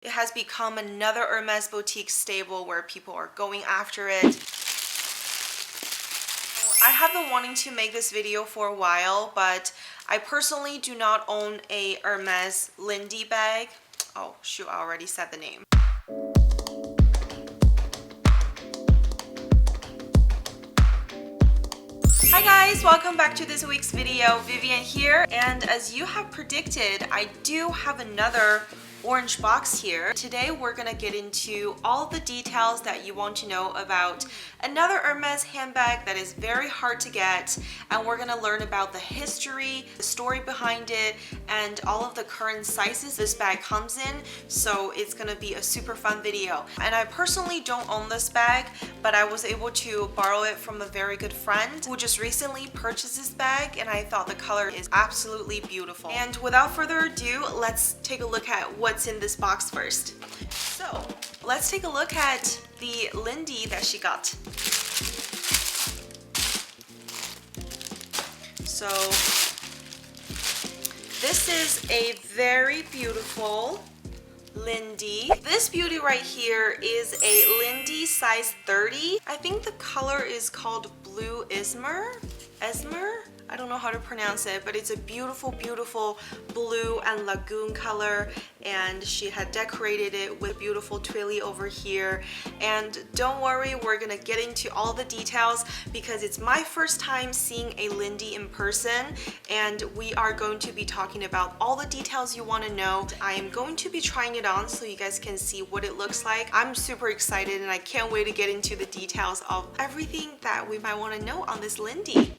it has become another Hermes boutique staple where people are going after it. I have been wanting to make this video for a while, but I personally do not own a Hermes Lindy bag. Oh shoot, I already said the name. Hi guys, welcome back to this week's video. Vivian here, and as you have predicted, I do have another orange box here. Today we're gonna get into all the details that you want to know about another Hermes handbag that is very hard to get, and we're gonna learn about the history, the story behind it, and all of the current sizes this bag comes in. So it's gonna be a super fun video. And I personally don't own this bag, but I was able to borrow it from a very good friend who just recently purchased this bag, and I thought the color is absolutely beautiful. And without further ado, let's take a look at what's in this box first. So let's take a look at the Lindy that she got. So this is a very beautiful Lindy. This beauty right here is a Lindy size 30. I think the color is called Blue Esmer. I don't know how to pronounce it, but it's a beautiful, beautiful blue and lagoon color, and she had decorated it with beautiful twilly over here. And don't worry, we're gonna get into all the details because it's my first time seeing a Lindy in person, and we are going to be talking about all the details you want to know. I am going to be trying it on so you guys can see what it looks like. I'm super excited and I can't wait to get into the details of everything that we might want to know on this Lindy.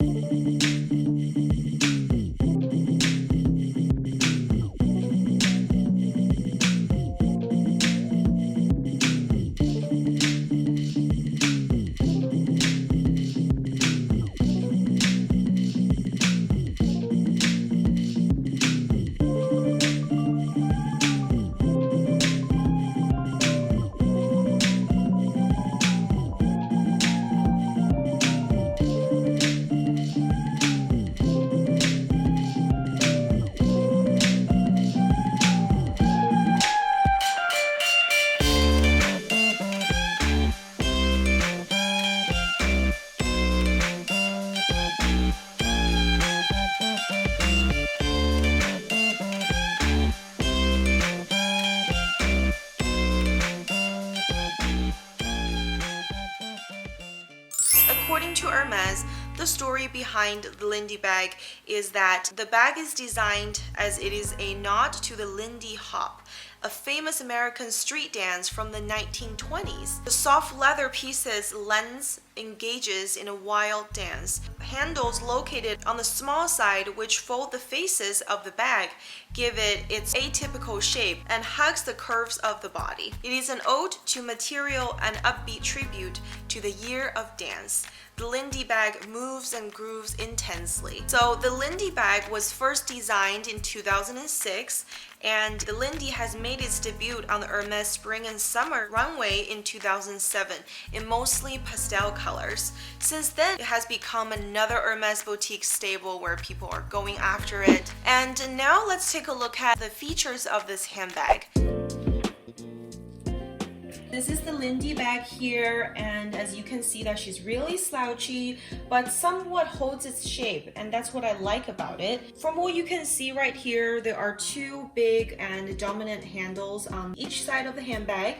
According to Hermes, the story behind the Lindy bag is that the bag is designed as it is a nod to the Lindy Hop, a famous American street dance from the 1920s. The soft leather pieces lends engages in a wild dance. Handles located on the small side which fold the faces of the bag give it its atypical shape and hugs the curves of the body. It is an ode to material and upbeat tribute to the year of dance. The Lindy bag moves and grooves intensely. So the Lindy bag was first designed in 2006, and the Lindy has made its debut on the Hermes Spring and Summer runway in 2007 in mostly pastel colors. Since then, it has become another Hermes boutique staple where people are going after it. And now let's take a look at the features of this handbag. This is the Lindy bag here, and as you can see that she's really slouchy but somewhat holds its shape, and that's what I like about it. From what you can see right here, there are two big and dominant handles on each side of the handbag,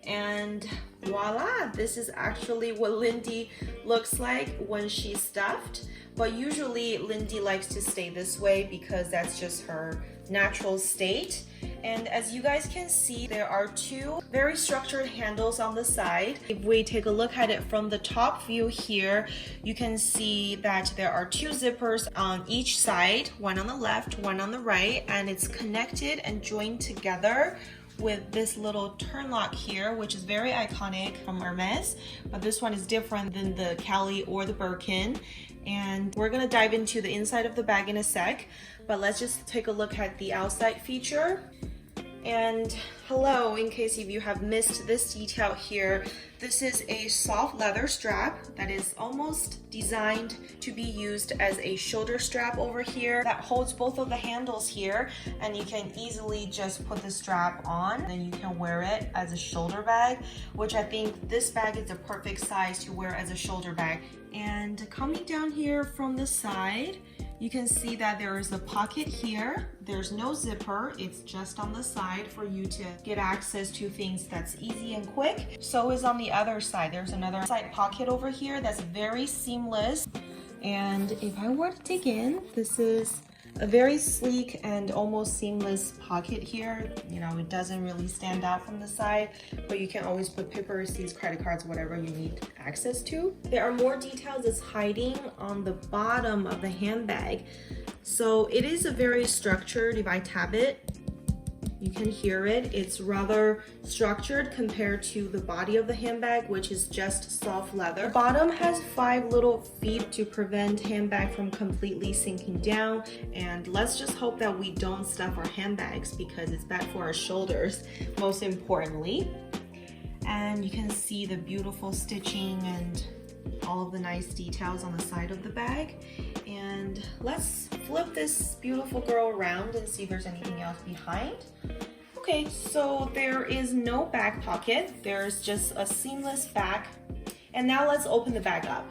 and voila, this is actually what Lindy looks like when she's stuffed. But usually Lindy likes to stay this way because that's just her natural state. And as you guys can see, there are two very structured handles on the side. If we take a look at it from the top view here, you can see that there are two zippers on each side, one on the left, one on the right, and it's connected and joined together with this little turn lock here, which is very iconic from Hermes, but this one is different than the Cali or the Birkin. And we're gonna dive into the inside of the bag in a sec, but let's just take a look at the outside feature. And hello, in case if you have missed this detail here, this is a soft leather strap that is almost designed to be used as a shoulder strap over here that holds both of the handles here, and you can easily just put the strap on and you can wear it as a shoulder bag, which I think this bag is the perfect size to wear as a shoulder bag. And coming down here from the side, you can see that there is a pocket here. There's no zipper, it's just on the side for you to get access to things that's easy and quick. So is on the other side. There's another side pocket over here that's very seamless. And if I were to dig in, this is a very sleek and almost seamless pocket here. You know, it doesn't really stand out from the side, but you can always put paper receipts, credit cards, whatever you need access to. There are more details that's hiding on the bottom of the handbag. So it is a very structured, if I tap it, you can hear it. It's rather structured compared to the body of the handbag, which is just soft leather. The bottom has 5 little feet to prevent handbag from completely sinking down. And let's just hope that we don't stuff our handbags because it's bad for our shoulders, most importantly. And you can see the beautiful stitching and all of the nice details on the side of the bag. And let's flip this beautiful girl around and see if there's anything else behind. Okay, so there is no back pocket. There's just a seamless back. And now let's open the bag up.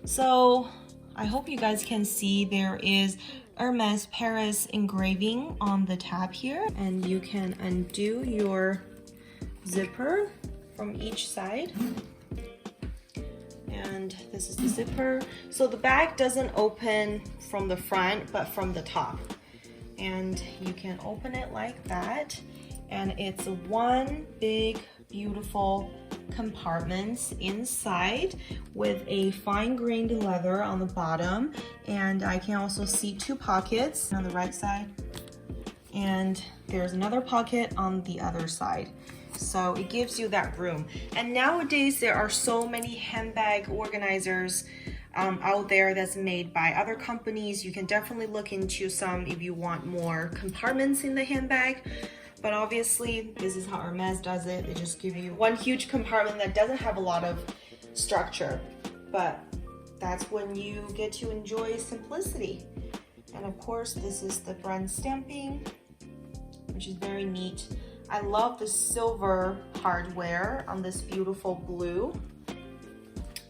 So I hope you guys can see there is Hermes Paris engraving on the tab here, and you can undo your zipper from each side. And this is the zipper. So the bag doesn't open from the front, but from the top. And you can open it like that. And it's one big, beautiful compartment inside with a fine-grained leather on the bottom. And I can also see 2 pockets on the right side. And there's another pocket on the other side. So it gives you that room. And nowadays there are so many handbag organizers out there that's made by other companies. You can definitely look into some if you want more compartments in the handbag. But obviously this is how Hermes does it. They just give you one huge compartment that doesn't have a lot of structure. But that's when you get to enjoy simplicity. And of course this is the brand stamping, which is very neat. I love the silver hardware on this beautiful blue.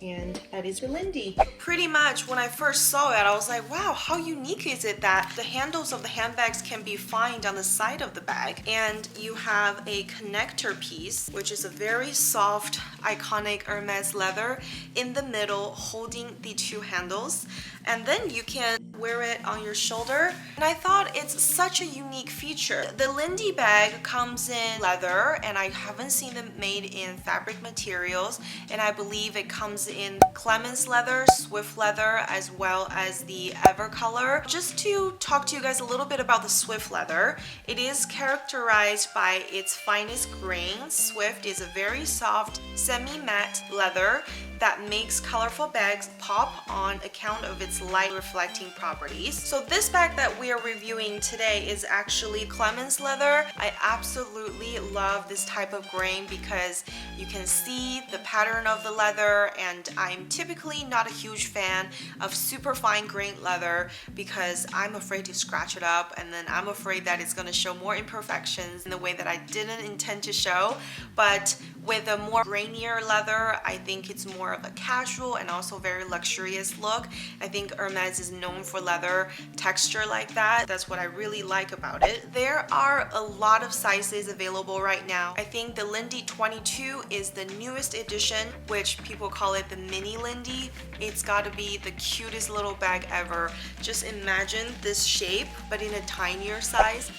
And that is Lindy. Pretty much when I first saw it, I was like, wow, how unique is it that the handles of the handbags can be found on the side of the bag. And you have a connector piece, which is a very soft, iconic Hermes leather in the middle holding the 2 handles. And then you can wear it on your shoulder. And I thought it's such a unique feature. The Lindy bag comes in leather, and I haven't seen them made in fabric materials. And I believe it comes in Clemens leather, Swift leather, as well as the Evercolor. Just to talk to you guys a little bit about the Swift leather, it is characterized by its finest grain. Swift is a very soft, semi-matte leather that makes colorful bags pop on account of its light reflecting properties. So this bag that we are reviewing today is actually Clemens leather. I absolutely love this type of grain because you can see the pattern of the leather, and I'm typically not a huge fan of super fine grained leather because I'm afraid to scratch it up, and then I'm afraid that it's going to show more imperfections in the way that I didn't intend to show. But with a more grainier leather, I think it's more of a casual and also very luxurious look. I think Hermes is known for leather texture like that. That's what I really like about it. There are a lot of sizes available right now. I think the Lindy 22 is the newest edition, which people call it the Mini-Lindy. It's got to be the cutest little bag ever. Just imagine this shape, but in a tinier size.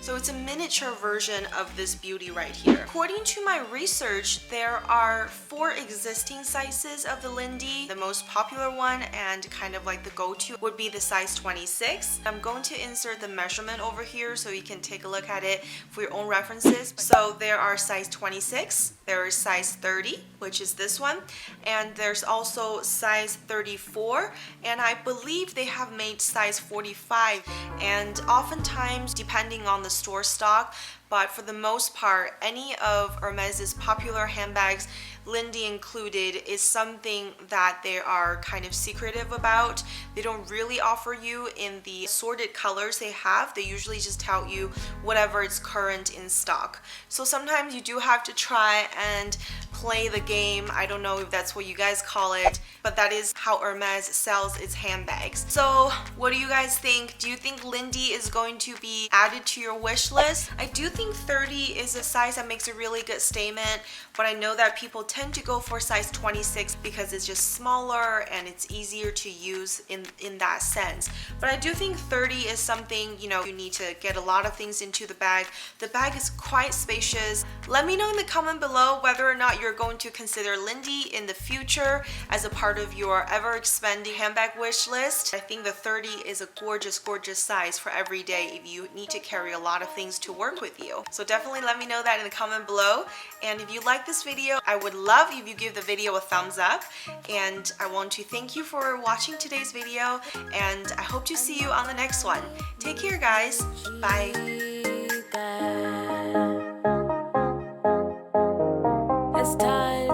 So it's a miniature version of this beauty right here. According to my research, there are 4 existing sizes of the Lindy. The most popular one and kind of like the go-to would be the size 26. I'm going to insert the measurement over here so you can take a look at it for your own references. So there are size 26, there is size 30, which is this one, and there's also size 34, and I believe they have made size 45. And oftentimes, depending on the store stock, but for the most part, any of Hermes's popular handbags, Lindy included, is something that they are kind of secretive about. They don't really offer you in the assorted colors they have. They usually just tout you whatever is current in stock. So sometimes you do have to try and play the game. I don't know if that's what you guys call it, but that is how Hermes sells its handbags. So what do you guys think? Do you think Lindy is going to be added to your wish list? I do think 30 is a size that makes a really good statement, but I know that people tend to go for size 26 because it's just smaller and it's easier to use in that sense. But I do think 30 is something, you know, you need to get a lot of things into the bag. The bag is quite spacious. Let me know in the comment below whether or not you're going to consider Lindy in the future as a part of your ever-expanding handbag wish list. I think the 30 is a gorgeous, gorgeous size for every day if you need to carry a lot of things to work with you. So definitely let me know that in the comment below. And if you like this video, I would love if you give the video a thumbs up. And I want to thank you for watching today's video, and I hope to see you on the next one. Take care, guys. Bye. It's time.